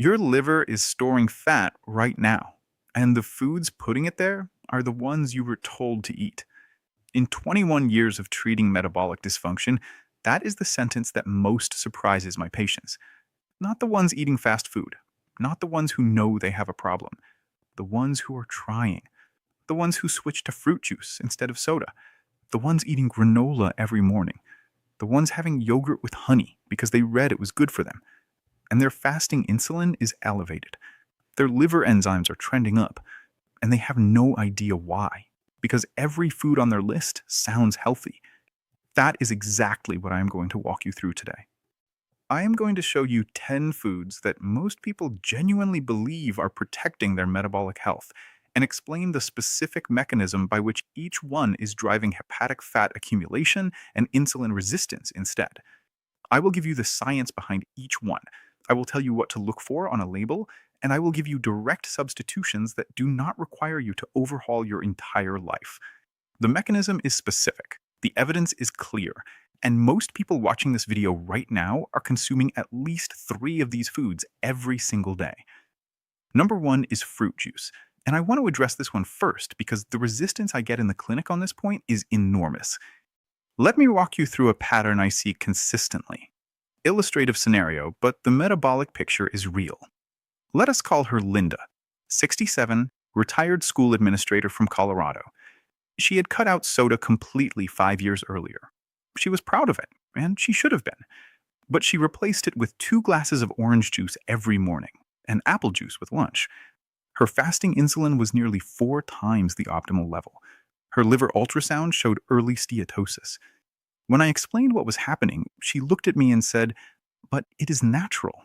Your liver is storing fat right now, and the foods putting it there are the ones you were told to eat. In 21 years of treating metabolic dysfunction, that is the sentence that most surprises my patients. Not the ones eating fast food, not the ones who know they have a problem, the ones who are trying, the ones who switch to fruit juice instead of soda, the ones eating granola every morning, the ones having yogurt with honey because they read it was good for them, and their fasting insulin is elevated. Their liver enzymes are trending up, and they have no idea why, because every food on their list sounds healthy. That is exactly what I am going to walk you through today. I am going to show you 10 foods that most people genuinely believe are protecting their metabolic health, and explain the specific mechanism by which each one is driving hepatic fat accumulation and insulin resistance instead. I will give you the science behind each one. I will tell you what to look for on a label, and I will give you direct substitutions that do not require you to overhaul your entire life. The mechanism is specific, the evidence is clear, and most people watching this video right now are consuming at least 3 of these foods every single day. Number 1 is fruit juice, and I want to address this one first because the resistance I get in the clinic on this point is enormous. Let me walk you through a pattern I see consistently. Illustrative scenario, but the metabolic picture is real. Let us call her Linda, 67, retired school administrator from Colorado. She had cut out soda completely 5 years earlier. She was proud of it, and she should have been. But she replaced it with 2 glasses of orange juice every morning, and apple juice with lunch. Her fasting insulin was nearly 4 times the optimal level. Her liver ultrasound showed early steatosis. When I explained what was happening, she looked at me and said, "But it is natural."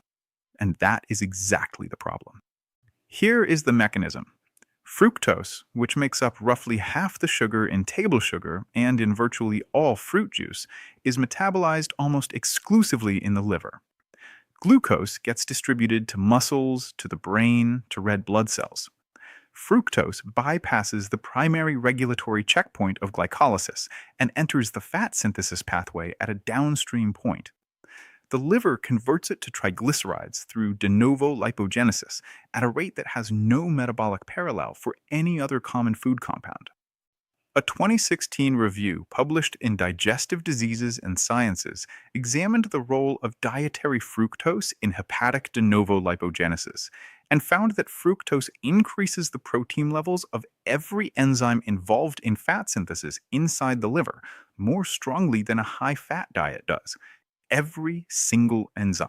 And that is exactly the problem. Here is the mechanism. Fructose, which makes up roughly half the sugar in table sugar and in virtually all fruit juice, is metabolized almost exclusively in the liver. Glucose gets distributed to muscles, to the brain, to red blood cells. Fructose bypasses the primary regulatory checkpoint of glycolysis and enters the fat synthesis pathway at a downstream point. The liver converts it to triglycerides through de novo lipogenesis at a rate that has no metabolic parallel for any other common food compound. A 2016 review published in Digestive Diseases and Sciences examined the role of dietary fructose in hepatic de novo lipogenesis and found that fructose increases the protein levels of every enzyme involved in fat synthesis inside the liver more strongly than a high-fat diet does. Every single enzyme.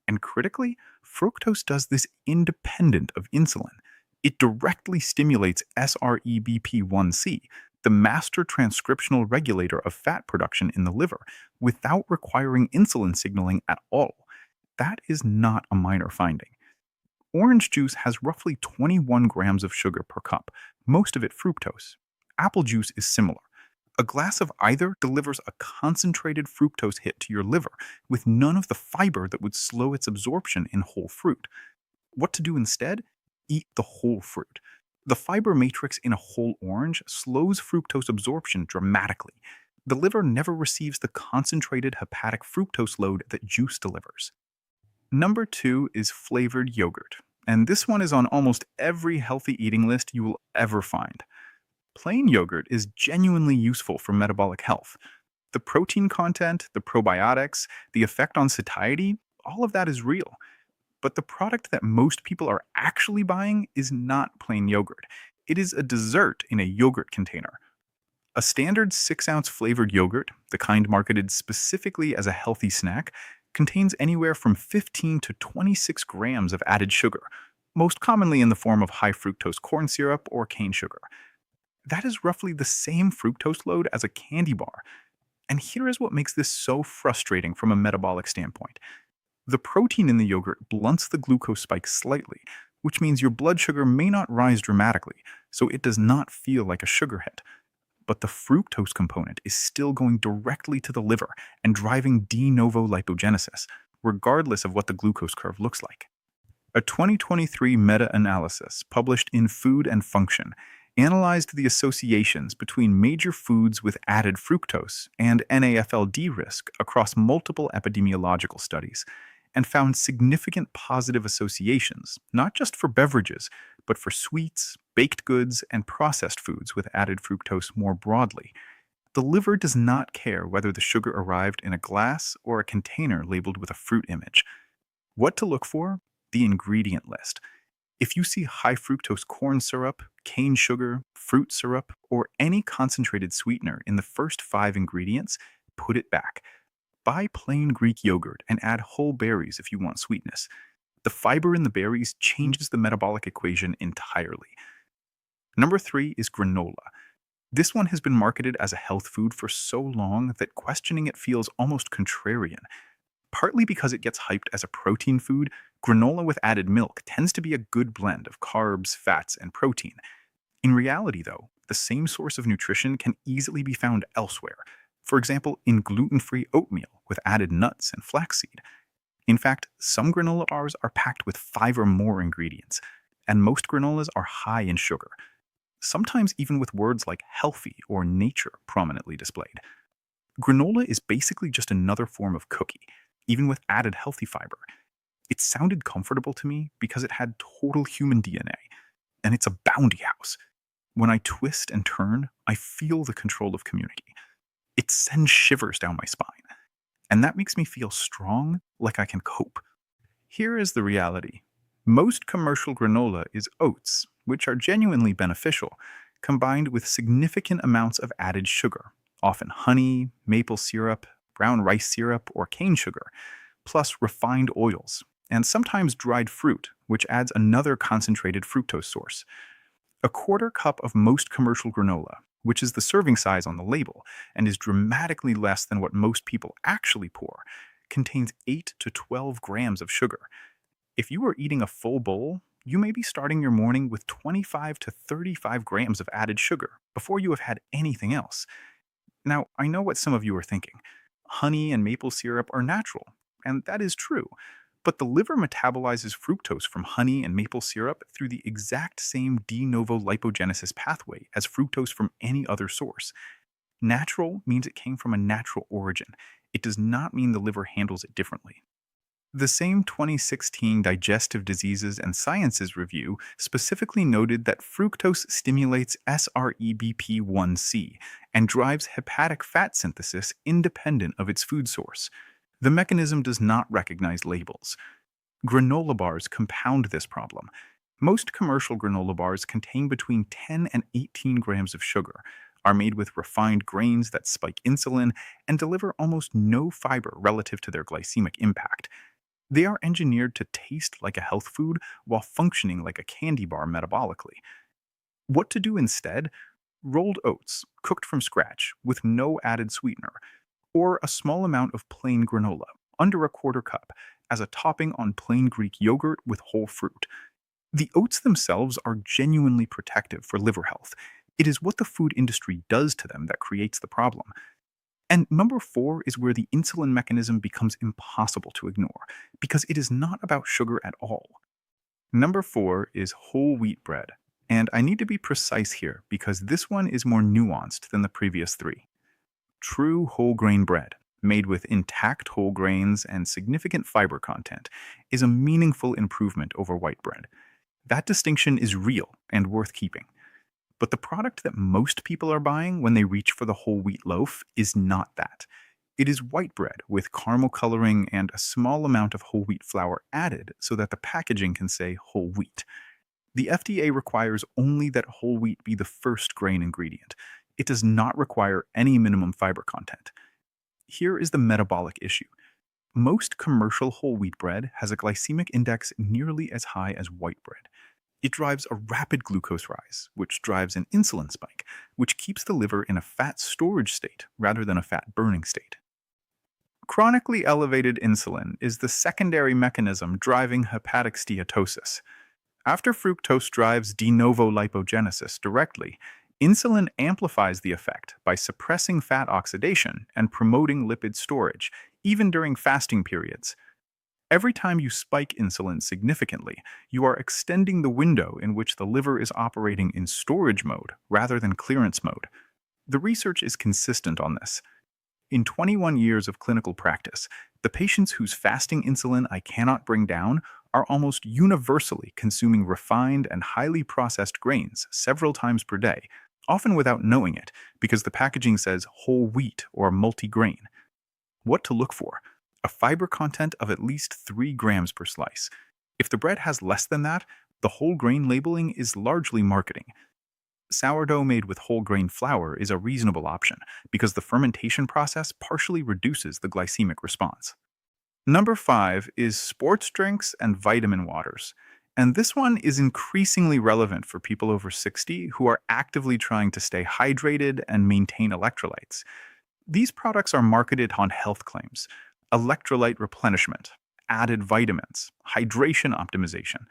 And critically, fructose does this independent of insulin. It directly stimulates SREBP1C, the master transcriptional regulator of fat production in the liver, without requiring insulin signaling at all. That is not a minor finding. Orange juice has roughly 21 grams of sugar per cup, most of it fructose. Apple juice is similar. A glass of either delivers a concentrated fructose hit to your liver with none of the fiber that would slow its absorption in whole fruit. What to do instead? Eat the whole fruit. The fiber matrix in a whole orange slows fructose absorption dramatically. The liver never receives the concentrated hepatic fructose load that juice delivers. Number 2 is flavored yogurt, and this one is on almost every healthy eating list you will ever find. Plain yogurt is genuinely useful for metabolic health. The protein content, the probiotics, the effect on satiety, all of that is real. But the product that most people are actually buying is not plain yogurt. It is a dessert in a yogurt container. A standard 6-ounce flavored yogurt, the kind marketed specifically as a healthy snack, contains anywhere from 15 to 26 grams of added sugar, most commonly in the form of high fructose corn syrup or cane sugar. That is roughly the same fructose load as a candy bar. And here is what makes this so frustrating from a metabolic standpoint. The protein in the yogurt blunts the glucose spike slightly, which means your blood sugar may not rise dramatically, so it does not feel like a sugar hit. But the fructose component is still going directly to the liver and driving de novo lipogenesis, regardless of what the glucose curve looks like. A 2023 meta-analysis published in Food and Function analyzed the associations between major foods with added fructose and NAFLD risk across multiple epidemiological studies. and found significant positive associations, not just for beverages, but for sweets, baked goods, and processed foods with added fructose more broadly. The liver does not care whether the sugar arrived in a glass or a container labeled with a fruit image. What to look for? The ingredient list. If you see high fructose corn syrup, cane sugar, fruit syrup, or any concentrated sweetener in the first 5 ingredients, put it back. Buy plain Greek yogurt and add whole berries if you want sweetness. The fiber in the berries changes the metabolic equation entirely. Number 3 is granola. This one has been marketed as a health food for so long that questioning it feels almost contrarian. Partly because it gets hyped as a protein food, granola with added milk tends to be a good blend of carbs, fats, and protein. In reality, though, the same source of nutrition can easily be found elsewhere. For example, in gluten-free oatmeal with added nuts and flaxseed. In fact, some granola bars are packed with 5 or more ingredients, and most granolas are high in sugar, sometimes even with words like healthy or nature prominently displayed. Granola is basically just another form of cookie, even with added healthy fiber. It sounded comfortable to me because it had total human DNA, and it's a bounty house. When I twist and turn, I feel the control of community. It sends shivers down my spine, and that makes me feel strong, like I can cope. Here is the reality. Most commercial granola is oats, which are genuinely beneficial, combined with significant amounts of added sugar, often honey, maple syrup, brown rice syrup, or cane sugar, plus refined oils, and sometimes dried fruit, which adds another concentrated fructose source. A quarter cup of most commercial granola, which is the serving size on the label and is dramatically less than what most people actually pour, contains 8 to 12 grams of sugar. If you are eating a full bowl, you may be starting your morning with 25 to 35 grams of added sugar before you have had anything else. Now, I know what some of you are thinking. Honey and maple syrup are natural, and that is true. But the liver metabolizes fructose from honey and maple syrup through the exact same de novo lipogenesis pathway as fructose from any other source. Natural means it came from a natural origin. It does not mean the liver handles it differently. The same 2016 Digestive Diseases and Sciences review specifically noted that fructose stimulates SREBP1C and drives hepatic fat synthesis independent of its food source. The mechanism does not recognize labels. Granola bars compound this problem. Most commercial granola bars contain between 10 and 18 grams of sugar, are made with refined grains that spike insulin, and deliver almost no fiber relative to their glycemic impact. They are engineered to taste like a health food while functioning like a candy bar metabolically. What to do instead? Rolled oats, cooked from scratch, with no added sweetener, or a small amount of plain granola, under a quarter cup, as a topping on plain Greek yogurt with whole fruit. The oats themselves are genuinely protective for liver health. It is what the food industry does to them that creates the problem. And number 4 is where the insulin mechanism becomes impossible to ignore, because it is not about sugar at all. Number 4 is whole wheat bread, and I need to be precise here because this one is more nuanced than the previous 3. True whole grain bread, made with intact whole grains and significant fiber content, is a meaningful improvement over white bread. That distinction is real and worth keeping. But the product that most people are buying when they reach for the whole wheat loaf is not that. It is white bread with caramel coloring and a small amount of whole wheat flour added so that the packaging can say whole wheat. The FDA requires only that whole wheat be the first grain ingredient. It does not require any minimum fiber content. Here is the metabolic issue. Most commercial whole wheat bread has a glycemic index nearly as high as white bread. It drives a rapid glucose rise, which drives an insulin spike, which keeps the liver in a fat storage state rather than a fat burning state. Chronically elevated insulin is the secondary mechanism driving hepatic steatosis. After fructose drives de novo lipogenesis directly, insulin amplifies the effect by suppressing fat oxidation and promoting lipid storage, even during fasting periods. Every time you spike insulin significantly, you are extending the window in which the liver is operating in storage mode rather than clearance mode. The research is consistent on this. In 21 years of clinical practice, the patients whose fasting insulin I cannot bring down are almost universally consuming refined and highly processed grains several times per day, often without knowing it, because the packaging says whole wheat or multigrain. What to look for? A fiber content of at least 3 grams per slice. If the bread has less than that, the whole grain labeling is largely marketing. Sourdough made with whole grain flour is a reasonable option because the fermentation process partially reduces the glycemic response. Number 5 is sports drinks and vitamin waters. And this one is increasingly relevant for people over 60 who are actively trying to stay hydrated and maintain electrolytes. These products are marketed on health claims: electrolyte replenishment, added vitamins, hydration optimization.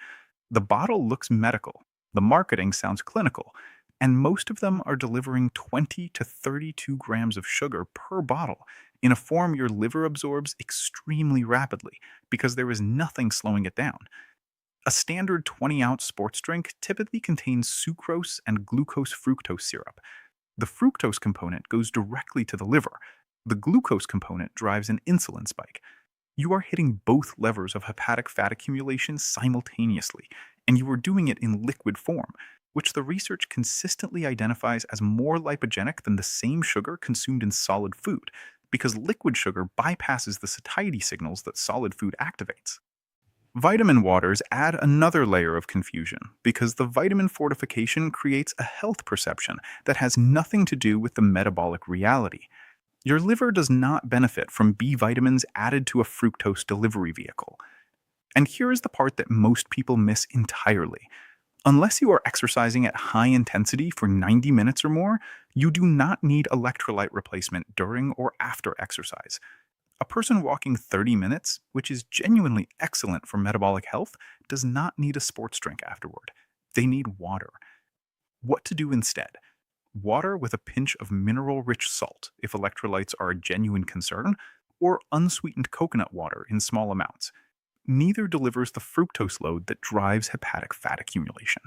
The bottle looks medical, the marketing sounds clinical, and most of them are delivering 20 to 32 grams of sugar per bottle in a form your liver absorbs extremely rapidly because there is nothing slowing it down. A standard 20-ounce sports drink typically contains sucrose and glucose fructose syrup. The fructose component goes directly to the liver. The glucose component drives an insulin spike. You are hitting both levers of hepatic fat accumulation simultaneously, and you are doing it in liquid form, which the research consistently identifies as more lipogenic than the same sugar consumed in solid food, because liquid sugar bypasses the satiety signals that solid food activates. Vitamin waters add another layer of confusion because the vitamin fortification creates a health perception that has nothing to do with the metabolic reality. Your liver does not benefit from B vitamins added to a fructose delivery vehicle. And here is the part that most people miss entirely. Unless you are exercising at high intensity for 90 minutes or more, you do not need electrolyte replacement during or after exercise. A person walking 30 minutes, which is genuinely excellent for metabolic health, does not need a sports drink afterward. They need water. What to do instead? Water with a pinch of mineral-rich salt if electrolytes are a genuine concern, or unsweetened coconut water in small amounts. Neither delivers the fructose load that drives hepatic fat accumulation.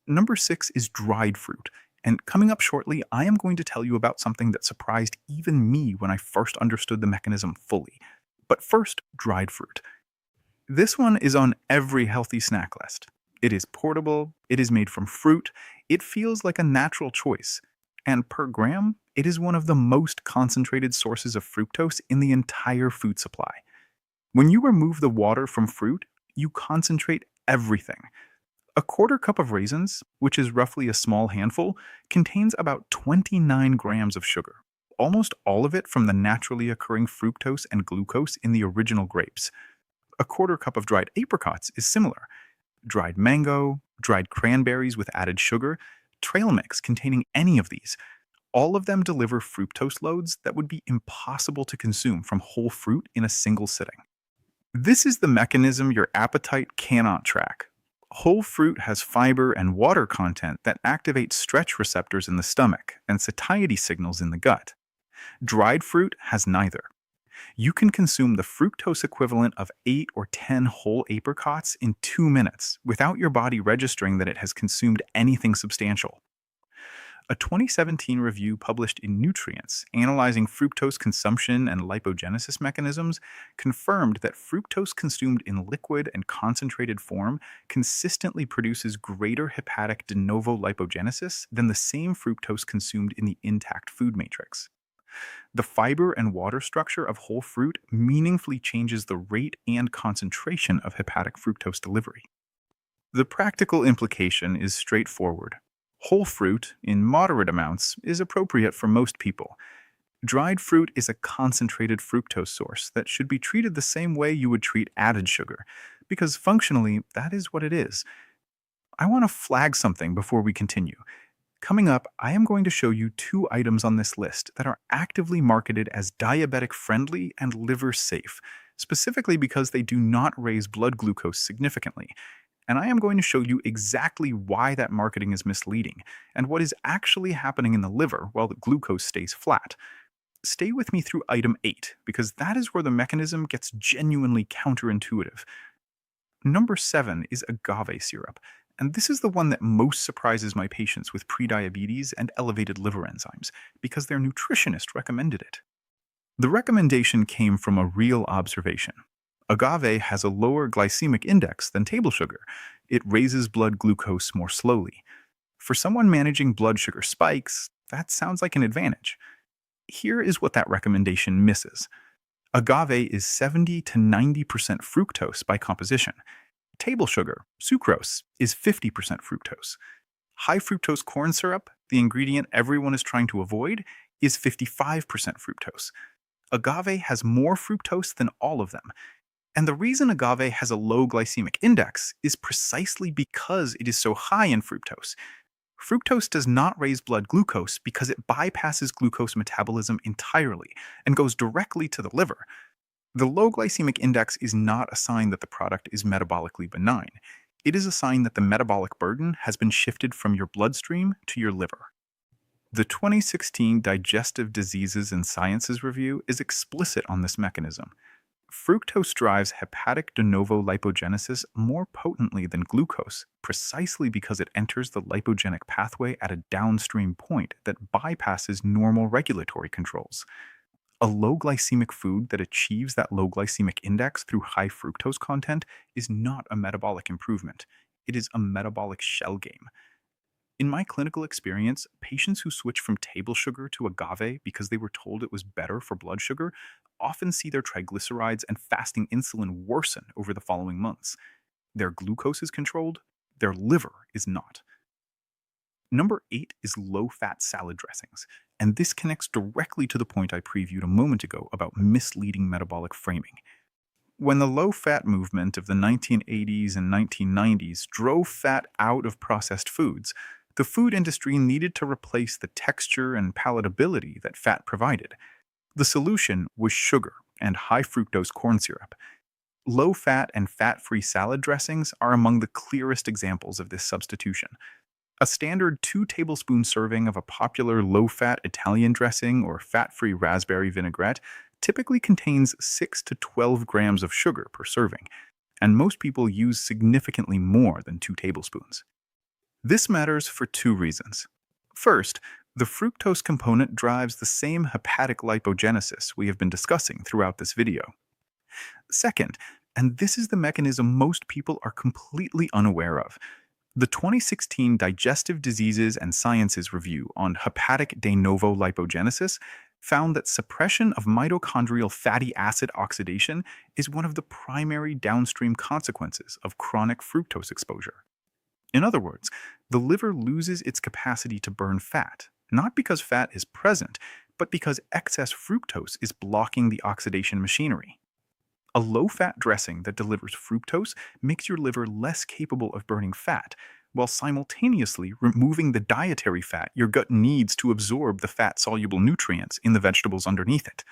Number 6 is dried fruit. And coming up shortly, I am going to tell you about something that surprised even me when I first understood the mechanism fully. But first, dried fruit. This one is on every healthy snack list. It is portable, it is made from fruit, it feels like a natural choice. And per gram, it is one of the most concentrated sources of fructose in the entire food supply. When you remove the water from fruit, you concentrate everything. A quarter cup of raisins, which is roughly a small handful, contains about 29 grams of sugar, almost all of it from the naturally occurring fructose and glucose in the original grapes. A quarter cup of dried apricots is similar. Dried mango, dried cranberries with added sugar, trail mix containing any of these, all of them deliver fructose loads that would be impossible to consume from whole fruit in a single sitting. This is the mechanism your appetite cannot track. Whole fruit has fiber and water content that activate stretch receptors in the stomach and satiety signals in the gut. Dried fruit has neither. You can consume the fructose equivalent of 8 or 10 whole apricots in 2 minutes without your body registering that it has consumed anything substantial. A 2017 review published in Nutrients, analyzing fructose consumption and lipogenesis mechanisms, confirmed that fructose consumed in liquid and concentrated form consistently produces greater hepatic de novo lipogenesis than the same fructose consumed in the intact food matrix. The fiber and water structure of whole fruit meaningfully changes the rate and concentration of hepatic fructose delivery. The practical implication is straightforward. Whole fruit, in moderate amounts, is appropriate for most people. Dried fruit is a concentrated fructose source that should be treated the same way you would treat added sugar, because functionally, that is what it is. I want to flag something before we continue. Coming up, I am going to show you 2 items on this list that are actively marketed as diabetic-friendly and liver-safe, specifically because they do not raise blood glucose significantly. And I am going to show you exactly why that marketing is misleading and what is actually happening in the liver while the glucose stays flat. Stay with me through item 8, because that is where the mechanism gets genuinely counterintuitive. Number 7 is agave syrup, and this is the one that most surprises my patients with prediabetes and elevated liver enzymes, because their nutritionist recommended it. The recommendation came from a real observation. Agave has a lower glycemic index than table sugar. It raises blood glucose more slowly. For someone managing blood sugar spikes, that sounds like an advantage. Here is what that recommendation misses. Agave is 70 to 90% fructose by composition. Table sugar, sucrose, is 50% fructose. High fructose corn syrup, the ingredient everyone is trying to avoid, is 55% fructose. Agave has more fructose than all of them. And the reason agave has a low glycemic index is precisely because it is so high in fructose. Fructose does not raise blood glucose because it bypasses glucose metabolism entirely and goes directly to the liver. The low glycemic index is not a sign that the product is metabolically benign. It is a sign that the metabolic burden has been shifted from your bloodstream to your liver. The 2016 Digestive Diseases and Sciences Review is explicit on this mechanism. Fructose drives hepatic de novo lipogenesis more potently than glucose, precisely because it enters the lipogenic pathway at a downstream point that bypasses normal regulatory controls. A low glycemic food that achieves that low glycemic index through high fructose content is not a metabolic improvement. It is a metabolic shell game. In my clinical experience, patients who switch from table sugar to agave because they were told it was better for blood sugar often see their triglycerides and fasting insulin worsen over the following months. Their glucose is controlled, their liver is not. Number 8 is low-fat salad dressings, and this connects directly to the point I previewed a moment ago about misleading metabolic framing. When the low-fat movement of the 1980s and 1990s drove fat out of processed foods, the food industry needed to replace the texture and palatability that fat provided. The solution was sugar and high fructose corn syrup. Low-fat and fat-free salad dressings are among the clearest examples of this substitution. A standard 2-tablespoon serving of a popular low-fat Italian dressing or fat-free raspberry vinaigrette typically contains 6 to 12 grams of sugar per serving, and most people use significantly more than 2 tablespoons. This matters for 2 reasons. First, the fructose component drives the same hepatic lipogenesis we have been discussing throughout this video. Second, and this is the mechanism most people are completely unaware of, the 2016 Digestive Diseases and Sciences Review on hepatic de novo lipogenesis found that suppression of mitochondrial fatty acid oxidation is one of the primary downstream consequences of chronic fructose exposure. In other words, the liver loses its capacity to burn fat, not because fat is present, but because excess fructose is blocking the oxidation machinery. A low-fat dressing that delivers fructose makes your liver less capable of burning fat, while simultaneously removing the dietary fat your gut needs to absorb the fat-soluble nutrients in the vegetables underneath it.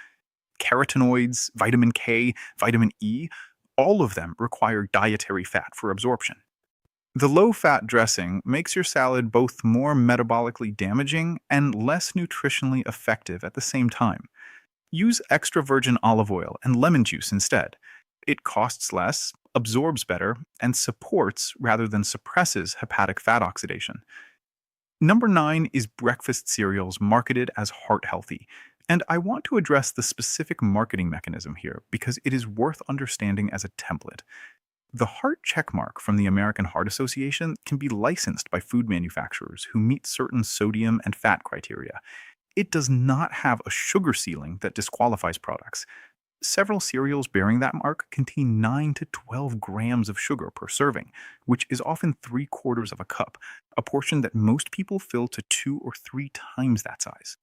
Carotenoids, vitamin K, vitamin E, all of them require dietary fat for absorption. The low-fat dressing makes your salad both more metabolically damaging and less nutritionally effective at the same time. Use extra virgin olive oil and lemon juice instead. It costs less, absorbs better, and supports rather than suppresses hepatic fat oxidation. Number 9 is breakfast cereals marketed as heart-healthy, and I want to address the specific marketing mechanism here because it is worth understanding as a template. The heart checkmark from the American Heart Association can be licensed by food manufacturers who meet certain sodium and fat criteria. It does not have a sugar ceiling that disqualifies products. Several cereals bearing that mark contain 9 to 12 grams of sugar per serving, which is often 3/4 of a cup, a portion that most people fill to 2 or 3 times that size.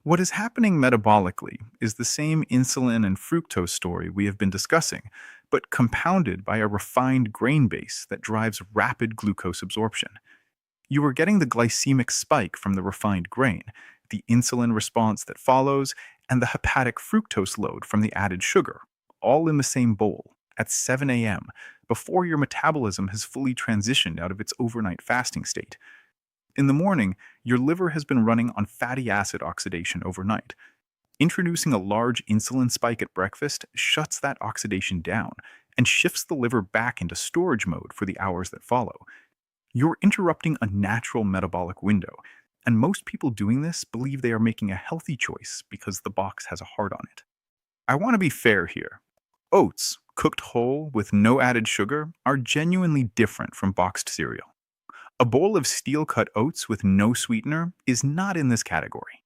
What is happening metabolically is the same insulin and fructose story we have been discussing, but compounded by a refined grain base that drives rapid glucose absorption. You are getting the glycemic spike from the refined grain, the insulin response that follows, and the hepatic fructose load from the added sugar, all in the same bowl, at 7 a.m., before your metabolism has fully transitioned out of its overnight fasting state. In the morning, your liver has been running on fatty acid oxidation overnight. Introducing a large insulin spike at breakfast shuts that oxidation down and shifts the liver back into storage mode for the hours that follow. You're interrupting a natural metabolic window, and most people doing this believe they are making a healthy choice because the box has a heart on it. I want to be fair here. Oats, cooked whole with no added sugar, are genuinely different from boxed cereal. A bowl of steel cut oats with no sweetener is not in this category.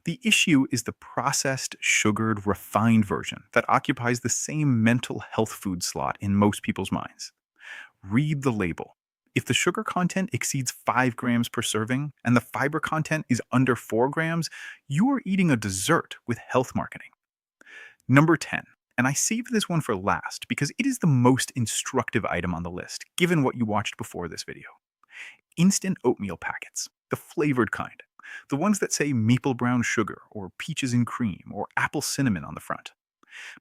The issue is the processed, sugared, refined version that occupies the same mental health food slot in most people's minds. Read the label. If the sugar content exceeds 5 grams per serving and the fiber content is under 4 grams, you are eating a dessert with health marketing. Number 10, and I saved this one for last because it is the most instructive item on the list, given what you watched before this video. Instant oatmeal packets, the flavored kind. The ones that say maple brown sugar, or peaches and cream, or apple cinnamon on the front.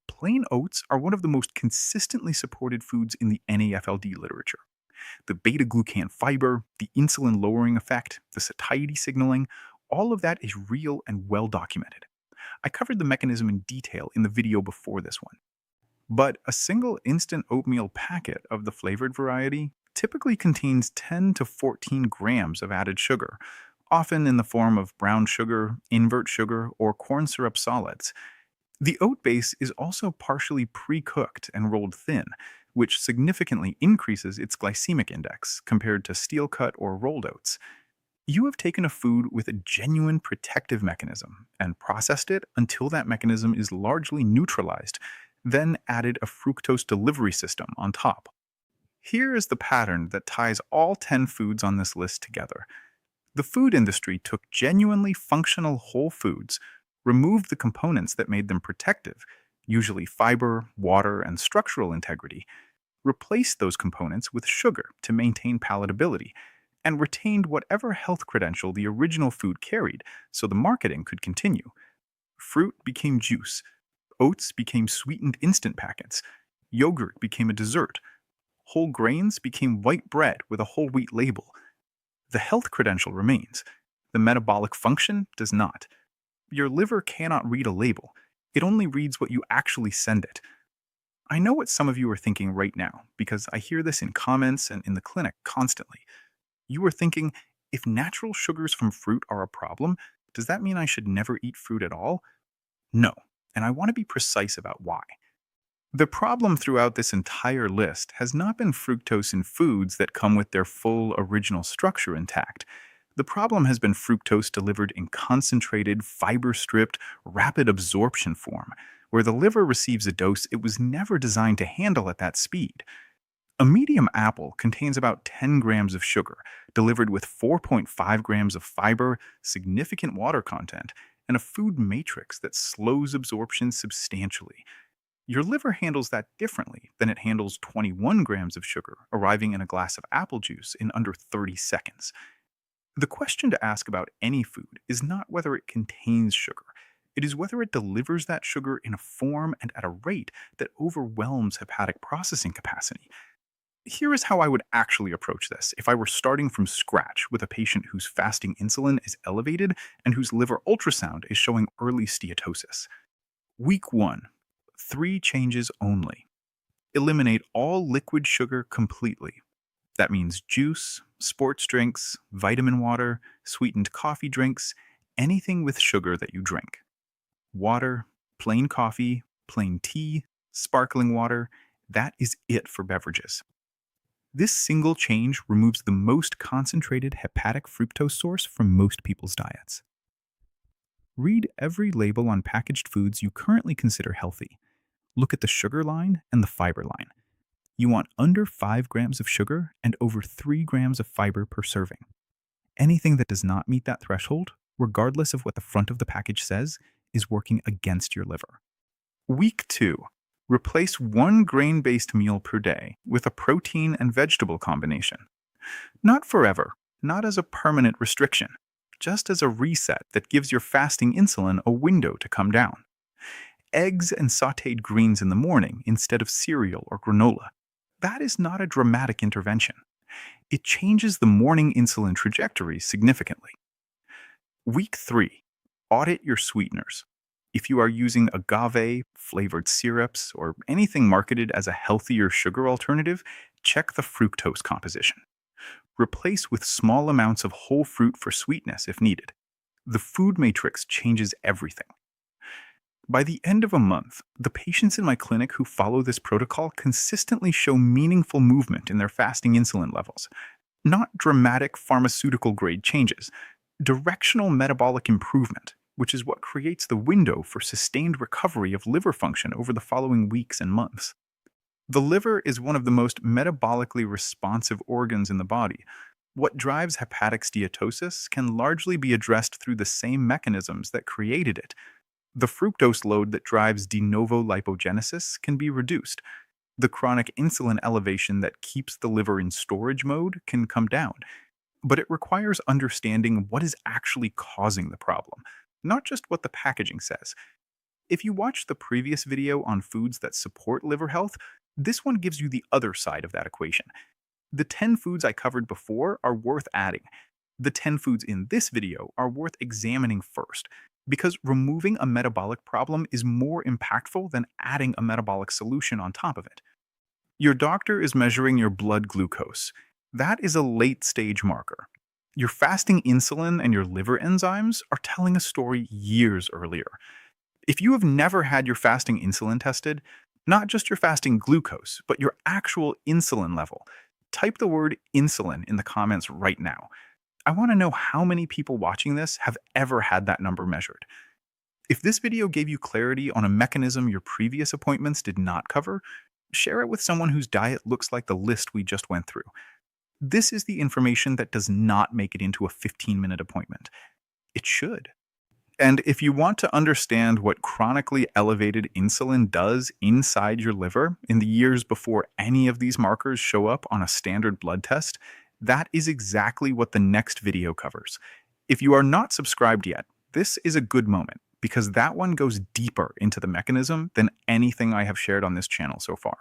Plain oats are one of the most consistently supported foods in the NAFLD literature. The beta-glucan fiber, the insulin-lowering effect, the satiety signaling, all of that is real and well documented. I covered the mechanism in detail in the video before this one. But a single instant oatmeal packet of the flavored variety typically contains 10 to 14 grams of added sugar, often in the form of brown sugar, invert sugar, or corn syrup solids. The oat base is also partially pre-cooked and rolled thin, which significantly increases its glycemic index compared to steel-cut or rolled oats. You have taken a food with a genuine protective mechanism and processed it until that mechanism is largely neutralized, then added a fructose delivery system on top. Here is the pattern that ties all 10 foods on this list together. The food industry took genuinely functional whole foods, removed the components that made them protective, usually fiber, water, and structural integrity, replaced those components with sugar to maintain palatability, and retained whatever health credential the original food carried so the marketing could continue. Fruit became juice, oats became sweetened instant packets, yogurt became a dessert, whole grains became white bread with a whole wheat label. The health credential remains. The metabolic function does not. Your liver cannot read a label. It only reads what you actually send it. I know what some of you are thinking right now, because I hear this in comments and in the clinic constantly. You are thinking, if natural sugars from fruit are a problem, does that mean I should never eat fruit at all? No, and I want to be precise about why. The problem throughout this entire list has not been fructose in foods that come with their full original structure intact. The problem has been fructose delivered in concentrated, fiber-stripped, rapid absorption form, where the liver receives a dose it was never designed to handle at that speed. A medium apple contains about 10 grams of sugar, delivered with 4.5 grams of fiber, significant water content, and a food matrix that slows absorption substantially. Your liver handles that differently than it handles 21 grams of sugar arriving in a glass of apple juice in under 30 seconds. The question to ask about any food is not whether it contains sugar. It is whether it delivers that sugar in a form and at a rate that overwhelms hepatic processing capacity. Here is how I would actually approach this if I were starting from scratch with a patient whose fasting insulin is elevated and whose liver ultrasound is showing early steatosis. Week 1. 3 changes only. Eliminate all liquid sugar completely. That means juice, sports drinks, vitamin water, sweetened coffee drinks, anything with sugar that you drink. Water, plain coffee, plain tea, sparkling water, that is it for beverages. This single change removes the most concentrated hepatic fructose source from most people's diets. Read every label on packaged foods you currently consider healthy. Look at the sugar line and the fiber line. You want under 5 grams of sugar and over 3 grams of fiber per serving. Anything that does not meet that threshold, regardless of what the front of the package says, is working against your liver. Week 2. Replace 1 grain-based meal per day with a protein and vegetable combination. Not forever, not as a permanent restriction, just as a reset that gives your fasting insulin a window to come down. Eggs and sautéed greens in the morning instead of cereal or granola. That is not a dramatic intervention. It changes the morning insulin trajectory significantly. Week 3. Audit your sweeteners. If you are using agave, flavored syrups, or anything marketed as a healthier sugar alternative, check the fructose composition. Replace with small amounts of whole fruit for sweetness if needed. The food matrix changes everything. By the end of a month, the patients in my clinic who follow this protocol consistently show meaningful movement in their fasting insulin levels. Not dramatic pharmaceutical grade changes, directional metabolic improvement, which is what creates the window for sustained recovery of liver function over the following weeks and months. The liver is one of the most metabolically responsive organs in the body. What drives hepatic steatosis can largely be addressed through the same mechanisms that created it. The fructose load that drives de novo lipogenesis can be reduced. The chronic insulin elevation that keeps the liver in storage mode can come down. But it requires understanding what is actually causing the problem, not just what the packaging says. If you watched the previous video on foods that support liver health, this one gives you the other side of that equation. The 10 foods I covered before are worth adding. The 10 foods in this video are worth examining first, because removing a metabolic problem is more impactful than adding a metabolic solution on top of it. Your doctor is measuring your blood glucose. That is a late-stage marker. Your fasting insulin and your liver enzymes are telling a story years earlier. If you have never had your fasting insulin tested, not just your fasting glucose, but your actual insulin level, type the word insulin in the comments right now. I want to know how many people watching this have ever had that number measured. If this video gave you clarity on a mechanism your previous appointments did not cover, share it with someone whose diet looks like the list we just went through. This is the information that does not make it into a 15-minute appointment. It should. And if you want to understand what chronically elevated insulin does inside your liver in the years before any of these markers show up on a standard blood test, that is exactly what the next video covers. If you are not subscribed yet, this is a good moment, because that one goes deeper into the mechanism than anything I have shared on this channel so far.